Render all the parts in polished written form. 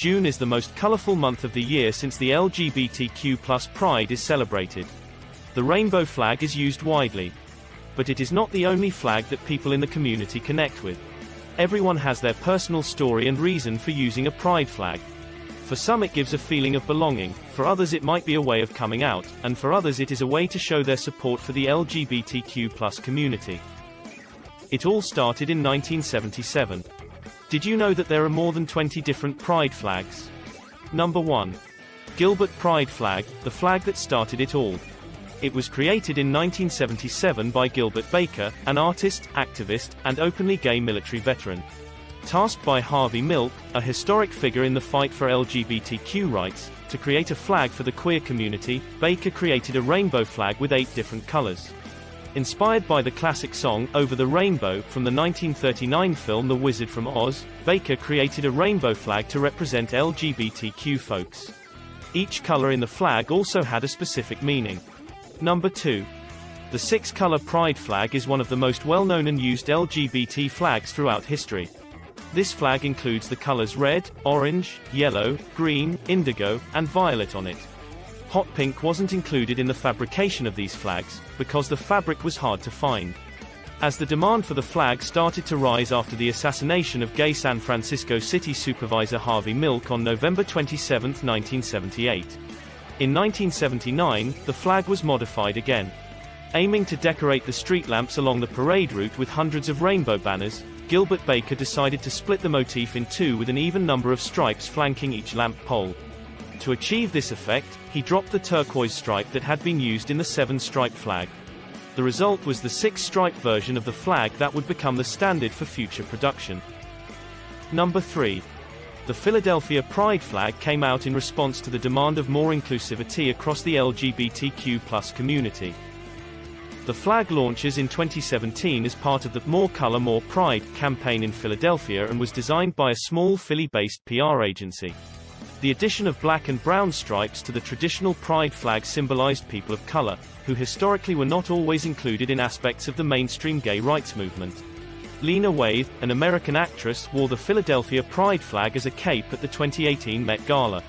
June is the most colorful month of the year since the LGBTQ+ Pride is celebrated. The rainbow flag is used widely. But it is not the only flag that people in the community connect with. Everyone has their personal story and reason for using a pride flag. For some it gives a feeling of belonging, for others it might be a way of coming out, and for others it is a way to show their support for the LGBTQ+ community. It all started in 1977. Did you know that there are more than 20 different pride flags? Number 1. Gilbert Pride Flag, the flag that started it all. It was created in 1977 by Gilbert Baker, an artist, activist, and openly gay military veteran. Tasked by Harvey Milk, a historic figure in the fight for LGBTQ rights, to create a flag for the queer community, Baker created a rainbow flag with 8 different colors. Inspired by the classic song, Over the Rainbow, from the 1939 film The Wizard from Oz, Baker created a rainbow flag to represent LGBTQ folks. Each color in the flag also had a specific meaning. Number 2. The 6-color pride flag is one of the most well-known and used LGBT flags throughout history. This flag includes the colors red, orange, yellow, green, indigo, and violet on it. Hot pink wasn't included in the fabrication of these flags, because the fabric was hard to find. As the demand for the flag started to rise after the assassination of gay San Francisco City Supervisor Harvey Milk on November 27, 1978. In 1979, the flag was modified again. Aiming to decorate the street lamps along the parade route with hundreds of rainbow banners, Gilbert Baker decided to split the motif in two with an even number of stripes flanking each lamp pole. To achieve this effect, he dropped the turquoise stripe that had been used in the 7-stripe flag. The result was the 6-stripe version of the flag that would become the standard for future production. Number 3. The Philadelphia Pride flag came out in response to the demand of more inclusivity across the LGBTQ+ community. The flag launches in 2017 as part of the More Color More Pride campaign in Philadelphia and was designed by a small Philly-based PR agency. The addition of black and brown stripes to the traditional pride flag symbolized people of color, who historically were not always included in aspects of the mainstream gay rights movement. Lena Waithe, an American actress, wore the Philadelphia Pride flag as a cape at the 2018 Met Gala.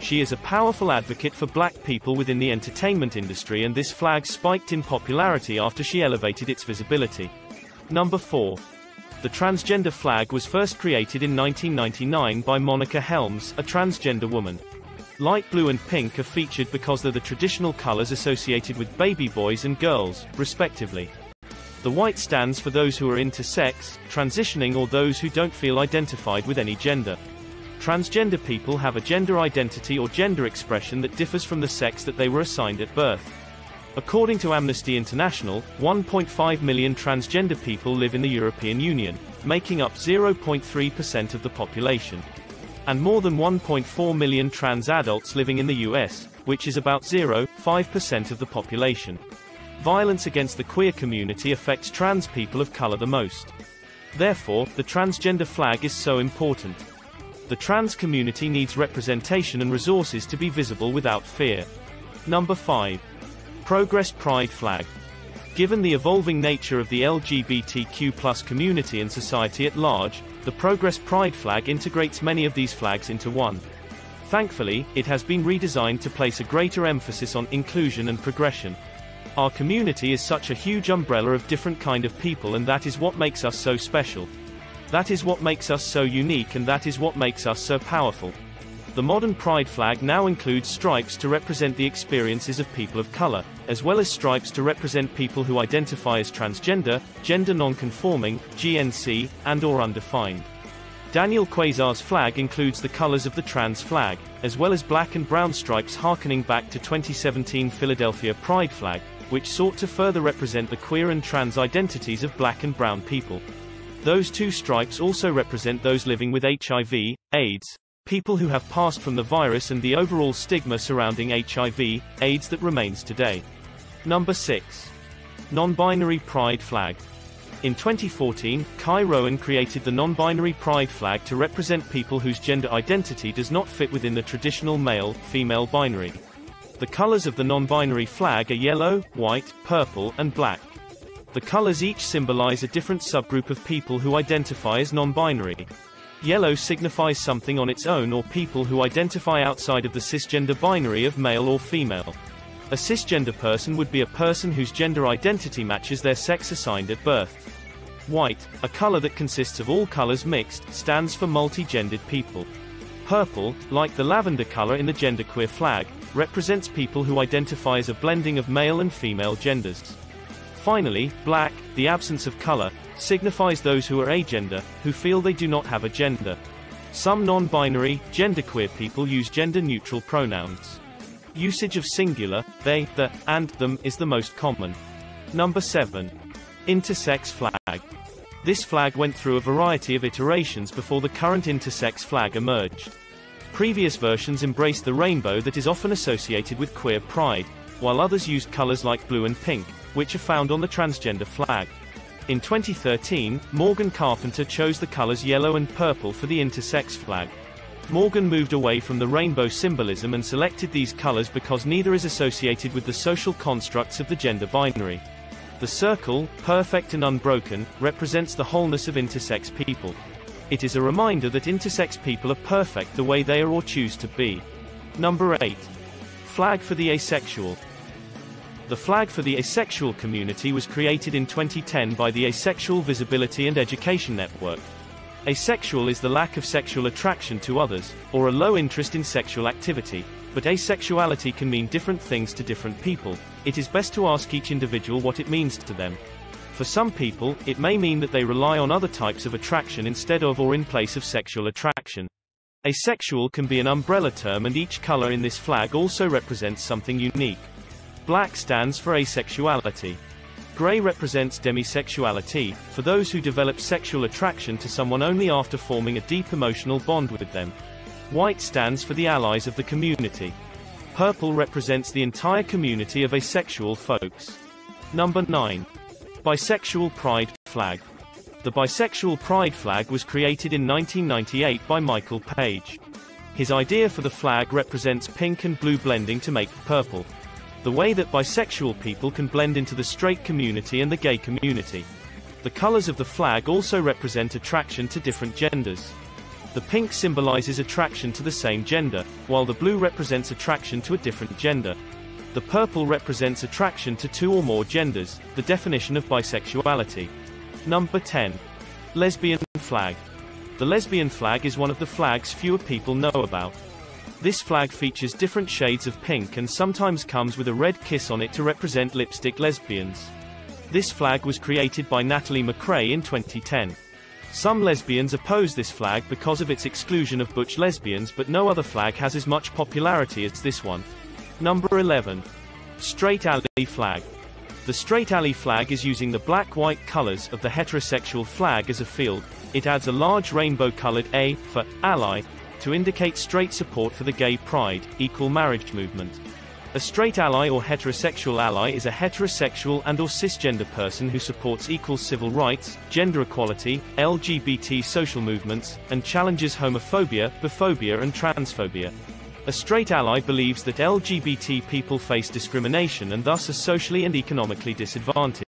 She is a powerful advocate for black people within the entertainment industry, and this flag spiked in popularity after she elevated its visibility. Number 4. The transgender flag was first created in 1999 by Monica Helms, a transgender woman. Light blue and pink are featured because they're the traditional colors associated with baby boys and girls, respectively. The white stands for those who are intersex, transitioning, or those who don't feel identified with any gender. Transgender people have a gender identity or gender expression that differs from the sex that they were assigned at birth. According to Amnesty International, 1.5 million transgender people live in the European Union, making up 0.3% of the population. And more than 1.4 million trans adults living in the US, which is about 0.5% of the population. Violence against the queer community affects trans people of color the most. Therefore, the transgender flag is so important. The trans community needs representation and resources to be visible without fear. Number 5. Progress Pride Flag. Given the evolving nature of the LGBTQ+ community and society at large, the Progress Pride Flag integrates many of these flags into one. Thankfully, it has been redesigned to place a greater emphasis on inclusion and progression. Our community is such a huge umbrella of different kind of people, and that is what makes us so special. That is what makes us so unique, and that is what makes us so powerful. The modern pride flag now includes stripes to represent the experiences of people of color, as well as stripes to represent people who identify as transgender, gender non-conforming, GNC, and/or undefined. Daniel Quasar's flag includes the colors of the trans flag, as well as black and brown stripes harkening back to 2017 Philadelphia Pride flag, which sought to further represent the queer and trans identities of black and brown people. Those two stripes also represent those living with HIV, AIDS, people who have passed from the virus, and the overall stigma surrounding HIV, AIDS that remains today. Number 6. Non-binary pride flag. In 2014, Kai Rowan created the non-binary pride flag to represent people whose gender identity does not fit within the traditional male-female binary. The colors of the non-binary flag are yellow, white, purple, and black. The colors each symbolize a different subgroup of people who identify as non-binary. Yellow signifies something on its own or people who identify outside of the cisgender binary of male or female. A cisgender person would be a person whose gender identity matches their sex assigned at birth. White, a color that consists of all colors mixed, stands for multi-gendered people. Purple, like the lavender color in the genderqueer flag, represents people who identify as a blending of male and female genders. Finally, black, the absence of color, signifies those who are agender, who feel they do not have a gender. Some non-binary, genderqueer people use gender-neutral pronouns. Usage of singular, they, the, and them is the most common. Number 7. Intersex Flag. This flag went through a variety of iterations before the current intersex flag emerged. Previous versions embraced the rainbow that is often associated with queer pride, while others used colors like blue and pink, which are found on the transgender flag. In 2013, Morgan Carpenter chose the colors yellow and purple for the intersex flag. Morgan moved away from the rainbow symbolism and selected these colors because neither is associated with the social constructs of the gender binary. The circle, perfect and unbroken, represents the wholeness of intersex people. It is a reminder that intersex people are perfect the way they are or choose to be. Number 8. Flag for the asexual. The flag for the asexual community was created in 2010 by the Asexual Visibility and Education Network. Asexual is the lack of sexual attraction to others, or a low interest in sexual activity, but asexuality can mean different things to different people. It is best to ask each individual what it means to them. For some people, it may mean that they rely on other types of attraction instead of or in place of sexual attraction. Asexual can be an umbrella term, and each color in this flag also represents something unique. Black stands for asexuality. Gray represents demisexuality, for those who develop sexual attraction to someone only after forming a deep emotional bond with them. White stands for the allies of the community. Purple represents the entire community of asexual folks. Number 9. Bisexual Pride Flag. The Bisexual Pride Flag was created in 1998 by Michael Page. His idea for the flag represents pink and blue blending to make purple. The way that bisexual people can blend into the straight community and the gay community. The colors of the flag also represent attraction to different genders. The pink symbolizes attraction to the same gender, while the blue represents attraction to a different gender. The purple represents attraction to two or more genders, the definition of bisexuality. Number 10. Lesbian Flag. The lesbian flag is one of the flags fewer people know about. This flag features different shades of pink and sometimes comes with a red kiss on it to represent lipstick lesbians. This flag was created by Natalie McRae in 2010. Some lesbians oppose this flag because of its exclusion of butch lesbians, but no other flag has as much popularity as this one. Number 11. Straight Ally Flag. The straight ally flag is using the black-white colors of the heterosexual flag as a field. It adds a large rainbow-colored A for ally to indicate straight support for the gay pride, equal marriage movement. A straight ally or heterosexual ally is a heterosexual and or cisgender person who supports equal civil rights, gender equality, LGBT social movements, and challenges homophobia, biphobia and transphobia. A straight ally believes that LGBT people face discrimination and thus are socially and economically disadvantaged.